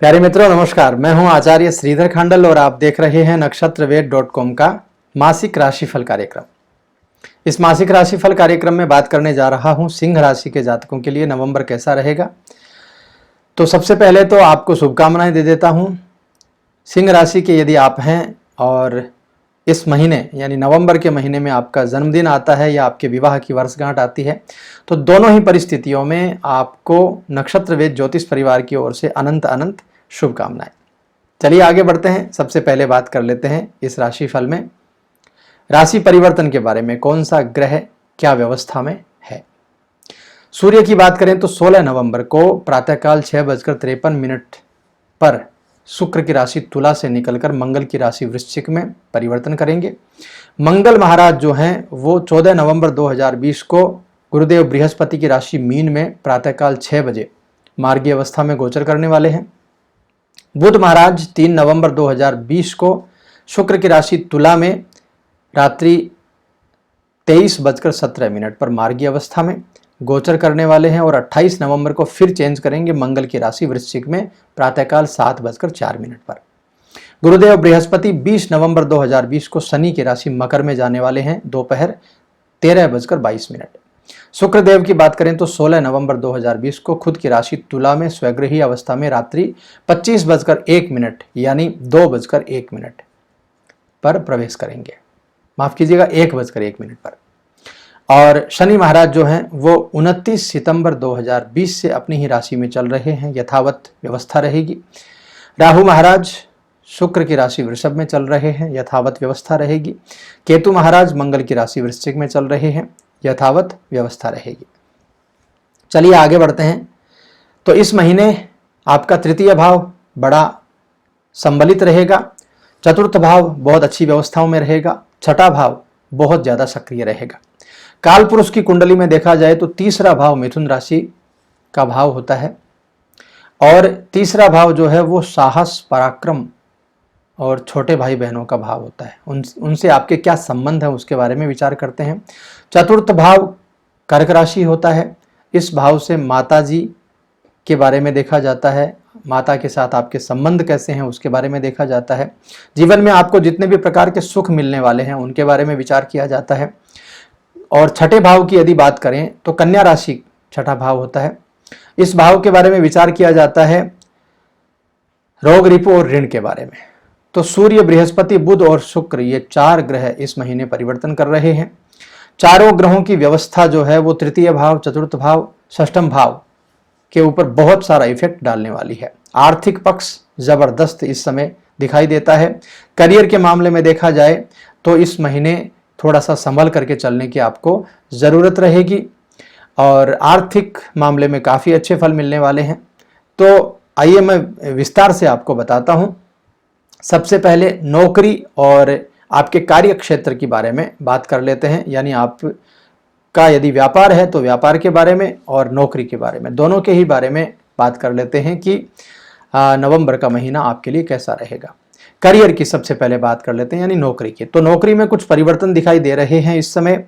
प्यारे मित्रों नमस्कार। मैं हूं आचार्य श्रीधर खांडल और आप देख रहे हैं नक्षत्रवेद.com का मासिक राशिफल कार्यक्रम। इस मासिक राशिफल कार्यक्रम में बात करने जा रहा हूं सिंह राशि के जातकों के लिए नवंबर कैसा रहेगा। तो सबसे पहले तो आपको शुभकामनाएं दे देता हूं। सिंह राशि के यदि आप हैं और इस महीने यानी नवंबर के महीने में आपका जन्मदिन आता है या आपके विवाह की वर्षगांठ आती है तो दोनों ही परिस्थितियों में आपको नक्षत्रवेद ज्योतिष परिवार की ओर से अनंत अनंत शुभकामनाएं। चलिए आगे बढ़ते हैं। सबसे पहले बात कर लेते हैं इस राशिफल में राशि परिवर्तन के बारे में, कौन सा ग्रह क्या व्यवस्था में है। सूर्य की बात करें तो 16 नवंबर को प्रातःकाल 6:53 पर शुक्र की राशि तुला से निकलकर मंगल की राशि वृश्चिक में परिवर्तन करेंगे। मंगल महाराज जो हैं वो 14 नवंबर 2020 को गुरुदेव बृहस्पति की राशि मीन में प्रातःकाल 6 बजे मार्गीय अवस्था में गोचर करने वाले हैं। बुध महाराज 3 नवंबर 2020 को शुक्र की राशि तुला में रात्रि 23:17 पर मार्गीय अवस्था में गोचर करने वाले हैं और 28 नवंबर को फिर चेंज करेंगे मंगल की राशि वृश्चिक में प्रातःकाल 7:04 पर। गुरुदेव बृहस्पति 20 नवंबर 2020 को शनि की राशि मकर में जाने वाले हैं दोपहर 13:22। शुक्रदेव की बात करें तो 16 नवंबर 2020 को खुद की राशि तुला में स्वगृही अवस्था में रात्रि 25:01 यानी 2:01 पर प्रवेश करेंगे। माफ कीजिएगा 1:01 पर। और शनि महाराज जो हैं वो 29 सितंबर 2020 से अपनी ही राशि में चल रहे हैं, यथावत व्यवस्था रहेगी। राहु महाराज शुक्र की राशि वृषभ में चल रहे हैं, यथावत व्यवस्था रहेगी। केतु महाराज मंगल की राशि वृश्चिक में चल रहे हैं, यथावत व्यवस्था रहेगी। चलिए आगे बढ़ते हैं। तो इस महीने आपका तृतीय भाव बड़ा संबलित रहेगा, चतुर्थ भाव बहुत अच्छी व्यवस्थाओं में रहेगा, छठा भाव बहुत ज्यादा सक्रिय रहेगा। काल पुरुष की कुंडली में देखा जाए तो तीसरा भाव मिथुन राशि का भाव होता है और तीसरा भाव जो है वो साहस, पराक्रम और छोटे भाई बहनों का भाव होता है। उनसे आपके क्या संबंध है उसके बारे में विचार करते हैं। चतुर्थ भाव कर्क राशि होता है। इस भाव से माता जी के बारे में देखा जाता है, माता के साथ आपके संबंध कैसे हैं उसके बारे में देखा जाता है। जीवन में आपको जितने भी प्रकार के सुख मिलने वाले हैं उनके बारे में विचार किया जाता है। और छठे भाव की यदि बात करें तो कन्या राशि छठा भाव होता है। इस भाव के बारे में विचार किया जाता है रोग, रिपु और ऋण के बारे में। तो सूर्य, बृहस्पति, बुध और शुक्र ये चार ग्रह इस महीने परिवर्तन कर रहे हैं। चारों ग्रहों की व्यवस्था जो है वो तृतीय भाव, चतुर्थ भाव, षष्ठम भाव के ऊपर बहुत सारा इफेक्ट डालने वाली है। आर्थिक पक्ष जबरदस्त इस समय दिखाई देता है। करियर के मामले में देखा जाए तो इस महीने थोड़ा सा संभल करके चलने की आपको जरूरत रहेगी और आर्थिक मामले में काफी अच्छे फल मिलने वाले हैं। तो आइए मैं विस्तार से आपको बताता हूं। सबसे पहले नौकरी और आपके कार्य क्षेत्र के बारे में बात कर लेते हैं, यानी आपका यदि व्यापार है तो व्यापार के बारे में और नौकरी के बारे में, दोनों के ही बारे में बात कर लेते हैं कि नवंबर का महीना आपके लिए कैसा रहेगा। करियर की सबसे पहले बात कर लेते हैं यानी नौकरी की। तो नौकरी में कुछ परिवर्तन दिखाई दे रहे हैं इस समय।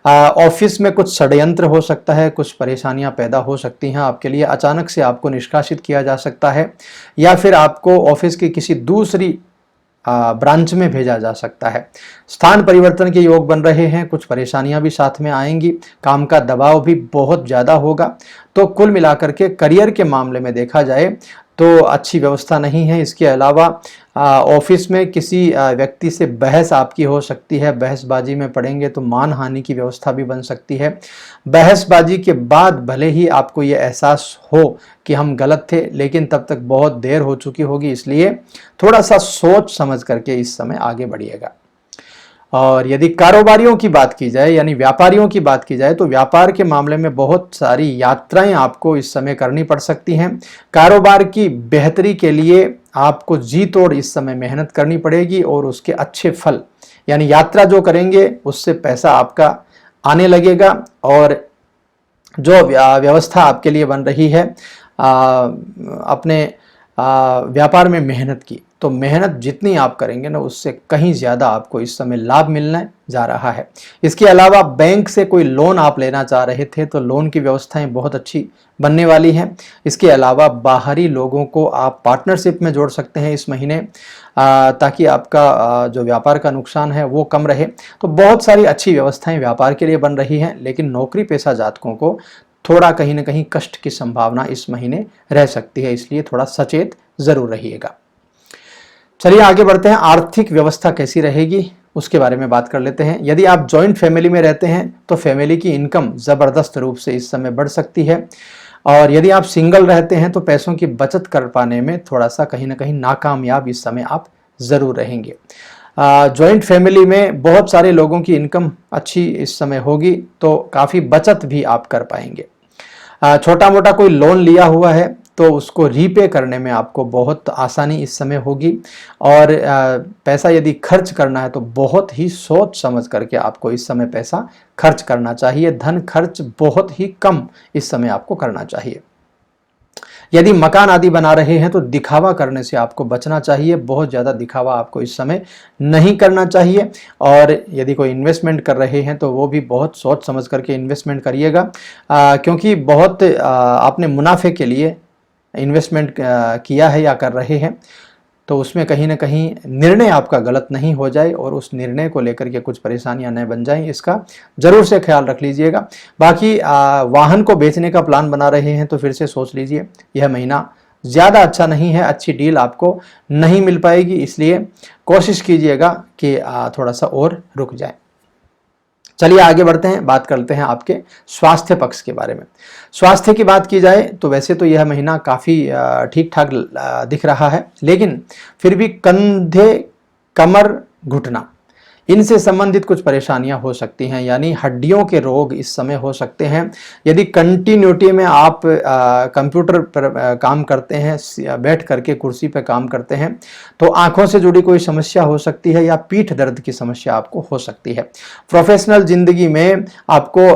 ऑफिस में कुछ षड्यंत्र हो सकता है, कुछ परेशानियां पैदा हो सकती हैं आपके लिए। अचानक से आपको निष्कासित किया जा सकता है या फिर आपको ऑफिस की किसी दूसरी ब्रांच में भेजा जा सकता है। स्थान परिवर्तन के योग बन रहे हैं, कुछ परेशानियां भी साथ में आएंगी, काम का दबाव भी बहुत ज़्यादा होगा। तो कुल मिलाकर के करियर के मामले में देखा जाए तो अच्छी व्यवस्था नहीं है। इसके अलावा ऑफिस में किसी व्यक्ति से बहस आपकी हो सकती है, बहसबाजी में पड़ेंगे तो मान हानि की व्यवस्था भी बन सकती है। बहसबाजी के बाद भले ही आपको ये एहसास हो कि हम गलत थे, लेकिन तब तक बहुत देर हो चुकी होगी, इसलिए थोड़ा सा सोच समझ करके इस समय आगे बढ़िएगा। और यदि कारोबारियों की बात की जाए यानी व्यापारियों की बात की जाए तो व्यापार के मामले में बहुत सारी यात्राएं आपको इस समय करनी पड़ सकती हैं। कारोबार की बेहतरी के लिए आपको जी तोड़ इस समय मेहनत करनी पड़ेगी और उसके अच्छे फल यानी यात्रा जो करेंगे उससे पैसा आपका आने लगेगा। और जो व्यवस्था आपके लिए बन रही है अपने व्यापार में मेहनत की, तो मेहनत जितनी आप करेंगे ना उससे कहीं ज़्यादा आपको इस समय लाभ मिलने जा रहा है। इसके अलावा बैंक से कोई लोन आप लेना चाह रहे थे तो लोन की व्यवस्थाएं बहुत अच्छी बनने वाली हैं। इसके अलावा बाहरी लोगों को आप पार्टनरशिप में जोड़ सकते हैं इस महीने, ताकि आपका जो व्यापार का नुकसान है वो कम रहे। तो बहुत सारी अच्छी व्यवस्थाएं व्यापार के लिए बन रही हैं, लेकिन नौकरी पेशा जातकों को थोड़ा कहीं ना कहीं कष्ट की संभावना इस महीने रह सकती है, इसलिए थोड़ा सचेत जरूर रहिएगा। चलिए आगे बढ़ते हैं। आर्थिक व्यवस्था कैसी रहेगी उसके बारे में बात कर लेते हैं। यदि आप जॉइंट फैमिली में रहते हैं तो फैमिली की इनकम जबरदस्त रूप से इस समय बढ़ सकती है, और यदि आप सिंगल रहते हैं तो पैसों की बचत कर पाने में थोड़ा सा कहीं ना कहीं नाकामयाब इस समय आप जरूर रहेंगे। जॉइंट फैमिली में बहुत सारे लोगों की इनकम अच्छी इस समय होगी, तो काफ़ी बचत भी आप कर पाएंगे। छोटा मोटा कोई लोन लिया हुआ है तो उसको रीपे करने में आपको बहुत आसानी इस समय होगी, और पैसा यदि खर्च करना है तो बहुत ही सोच समझ करके आपको इस समय पैसा खर्च करना चाहिए। धन खर्च बहुत ही कम इस समय आपको करना चाहिए। यदि मकान आदि बना रहे हैं तो दिखावा करने से आपको बचना चाहिए, बहुत ज़्यादा दिखावा आपको इस समय नहीं करना चाहिए। और यदि कोई इन्वेस्टमेंट कर रहे हैं तो वो भी बहुत सोच समझ करके इन्वेस्टमेंट करिएगा, क्योंकि बहुत आपने मुनाफे के लिए इन्वेस्टमेंट किया है या कर रहे हैं, तो उसमें कहीं ना कहीं निर्णय आपका गलत नहीं हो जाए और उस निर्णय को लेकर के कुछ परेशानियां न बन जाएं, इसका जरूर से ख्याल रख लीजिएगा। बाकी वाहन को बेचने का प्लान बना रहे हैं तो फिर से सोच लीजिए, यह महीना ज़्यादा अच्छा नहीं है, अच्छी डील आपको नहीं मिल पाएगी, इसलिए कोशिश कीजिएगा कि थोड़ा सा और रुक जाए। चलिए आगे बढ़ते हैं, बात करते हैं आपके स्वास्थ्य पक्ष के बारे में। स्वास्थ्य की बात की जाए तो वैसे तो यह महीना काफ़ी ठीक ठाक दिख रहा है, लेकिन फिर भी कंधे, कमर, घुटना, इनसे संबंधित कुछ परेशानियां हो सकती हैं, यानी हड्डियों के रोग इस समय हो सकते हैं। यदि कंटिन्यूटी में आप कंप्यूटर पर काम करते हैं, बैठ करके कुर्सी पर काम करते हैं, तो आंखों से जुड़ी कोई समस्या हो सकती है या पीठ दर्द की समस्या आपको हो सकती है। प्रोफेशनल जिंदगी में आपको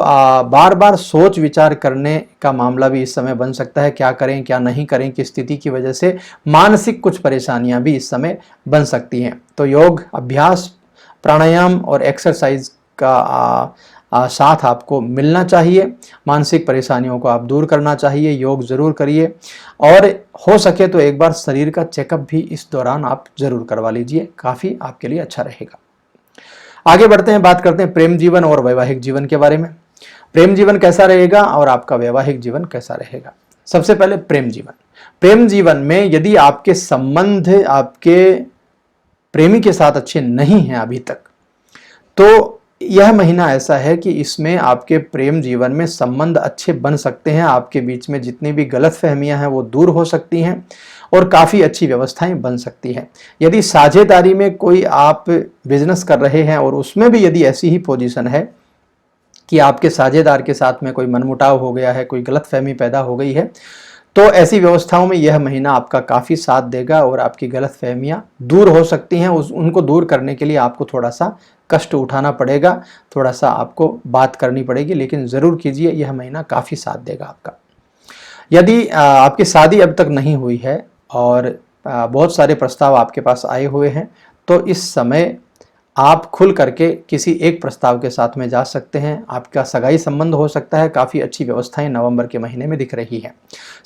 बार बार सोच विचार करने का मामला भी इस समय बन सकता है, क्या करें क्या नहीं करें की स्थिति की वजह से मानसिक कुछ परेशानियां भी इस समय बन सकती हैं। तो योग अभ्यास, प्राणायाम और एक्सरसाइज का साथ आपको मिलना चाहिए। मानसिक परेशानियों को आप दूर करना चाहिए, योग ज़रूर करिए, और हो सके तो एक बार शरीर का चेकअप भी इस दौरान आप ज़रूर करवा लीजिए, काफ़ी आपके लिए अच्छा रहेगा। आगे बढ़ते हैं, बात करते हैं प्रेम जीवन और वैवाहिक जीवन के बारे में। प्रेम जीवन कैसा रहेगा और आपका वैवाहिक जीवन कैसा रहेगा। सबसे पहले प्रेम जीवन। प्रेम जीवन में यदि आपके संबंध आपके प्रेमी के साथ अच्छे नहीं हैं अभी तक, तो यह महीना ऐसा है कि इसमें आपके प्रेम जीवन में संबंध अच्छे बन सकते हैं। आपके बीच में जितनी भी गलतफहमियां हैं वो दूर हो सकती हैं और काफ़ी अच्छी व्यवस्थाएं बन सकती हैं। यदि साझेदारी में कोई आप बिजनेस कर रहे हैं और उसमें भी यदि ऐसी ही पोजीशन है कि आपके साझेदार के साथ में कोई मनमुटाव हो गया है, कोई गलतफहमी पैदा हो गई है, तो ऐसी व्यवस्थाओं में यह महीना आपका काफ़ी साथ देगा और आपकी गलतफहमियां दूर हो सकती हैं। उनको दूर करने के लिए आपको थोड़ा सा कष्ट उठाना पड़ेगा, थोड़ा सा आपको बात करनी पड़ेगी, लेकिन ज़रूर कीजिए, यह महीना काफ़ी साथ देगा आपका। यदि आपकी शादी अब तक नहीं हुई है और बहुत सारे प्रस्ताव आपके पास आए हुए हैं, तो इस समय आप खुल करके किसी एक प्रस्ताव के साथ में जा सकते हैं। आपका सगाई संबंध हो सकता है, काफ़ी अच्छी व्यवस्थाएं नवंबर के महीने में दिख रही हैं।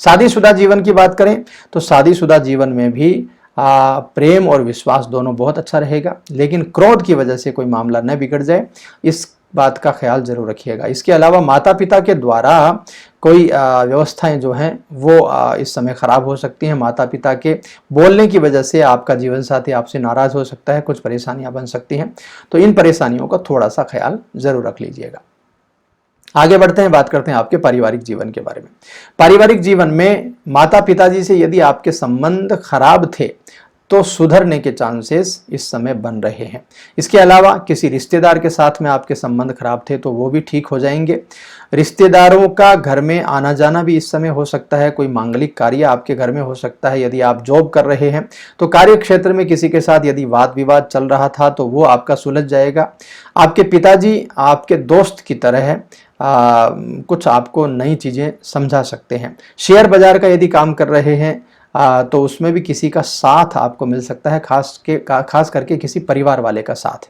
शादीशुदा जीवन की बात करें तो शादीशुदा जीवन में भी प्रेम और विश्वास दोनों बहुत अच्छा रहेगा, लेकिन क्रोध की वजह से कोई मामला न बिगड़ जाए, इस बात का ख्याल जरूर रखिएगा। इसके अलावा माता पिता के द्वारा कोई व्यवस्थाएं जो हैं वो इस समय खराब हो सकती हैं। माता पिता के बोलने की वजह से आपका जीवन साथी आपसे नाराज हो सकता है, कुछ परेशानियां बन सकती हैं, तो इन परेशानियों का थोड़ा सा ख्याल जरूर रख लीजिएगा। आगे बढ़ते हैं, बात करते हैं आपके पारिवारिक जीवन के बारे में। पारिवारिक जीवन में माता पिताजी से यदि आपके संबंध खराब थे तो सुधरने के चांसेस इस समय बन रहे हैं। इसके अलावा किसी रिश्तेदार के साथ में आपके संबंध खराब थे तो वो भी ठीक हो जाएंगे। रिश्तेदारों का घर में आना जाना भी इस समय हो सकता है, कोई मांगलिक कार्य आपके घर में हो सकता है। यदि आप जॉब कर रहे हैं तो कार्य क्षेत्र में किसी के साथ यदि वाद विवाद चल रहा था तो वो आपका सुलझ जाएगा। आपके पिताजी आपके दोस्त की तरह है, कुछ आपको नई चीज़ें समझा सकते हैं। शेयर बाजार का यदि काम कर रहे हैं तो उसमें भी किसी का साथ आपको मिल सकता है, खास करके किसी परिवार वाले का साथ।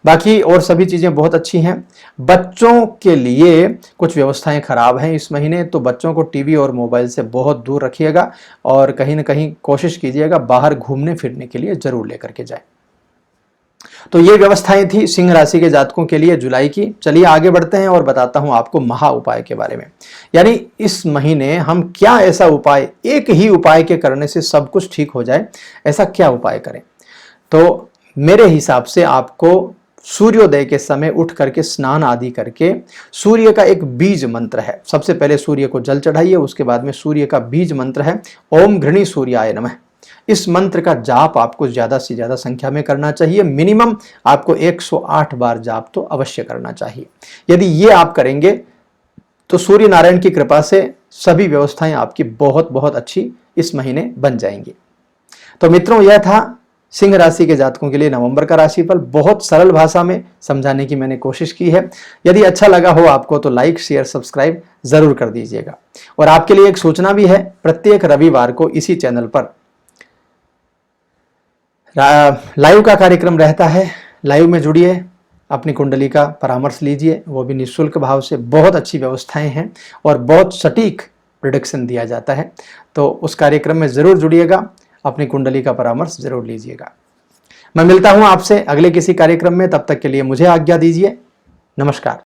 बाकी और सभी चीज़ें बहुत अच्छी हैं। बच्चों के लिए कुछ व्यवस्थाएं खराब हैं इस महीने, तो बच्चों को टीवी और मोबाइल से बहुत दूर रखिएगा और कहीं ना कहीं कोशिश कीजिएगा बाहर घूमने फिरने के लिए जरूर लेकर के जाएं। तो ये व्यवस्थाएं थी सिंह राशि के जातकों के लिए जुलाई की। चलिए आगे बढ़ते हैं और बताता हूं आपको महा उपाय के बारे में। यानी इस महीने हम क्या ऐसा उपाय, एक ही उपाय के करने से सब कुछ ठीक हो जाए, ऐसा क्या उपाय करें। तो मेरे हिसाब से आपको सूर्योदय के समय उठ करके स्नान आदि करके सूर्य का एक बीज मंत्र है, सबसे पहले सूर्य को जल चढ़ाइए, उसके बाद में सूर्य का बीज मंत्र है ओम घृणी सूर्याय नमः। इस मंत्र का जाप आपको ज्यादा से ज्यादा संख्या में करना चाहिए। मिनिमम आपको 108 बार जाप तो अवश्य करना चाहिए। यदि ये आप करेंगे तो सूर्य नारायण की कृपा से सभी व्यवस्थाएं आपकी बहुत बहुत अच्छी इस महीने बन जाएंगी। तो मित्रों, यह था सिंह राशि के जातकों के लिए नवंबर का राशिफल। बहुत सरल भाषा में समझाने की मैंने कोशिश की है। यदि अच्छा लगा हो आपको तो लाइक, शेयर, सब्सक्राइब जरूर कर दीजिएगा। और आपके लिए एक सूचना भी है, प्रत्येक रविवार को इसी चैनल पर लाइव का कार्यक्रम रहता है। लाइव में जुड़िए, अपनी कुंडली का परामर्श लीजिए, वो भी निःशुल्क भाव से। बहुत अच्छी व्यवस्थाएं हैं और बहुत सटीक प्रेडिक्शन दिया जाता है। तो उस कार्यक्रम में जरूर जुड़िएगा, अपनी कुंडली का परामर्श जरूर लीजिएगा। मैं मिलता हूं आपसे अगले किसी कार्यक्रम में, तब तक के लिए मुझे आज्ञा दीजिए। नमस्कार।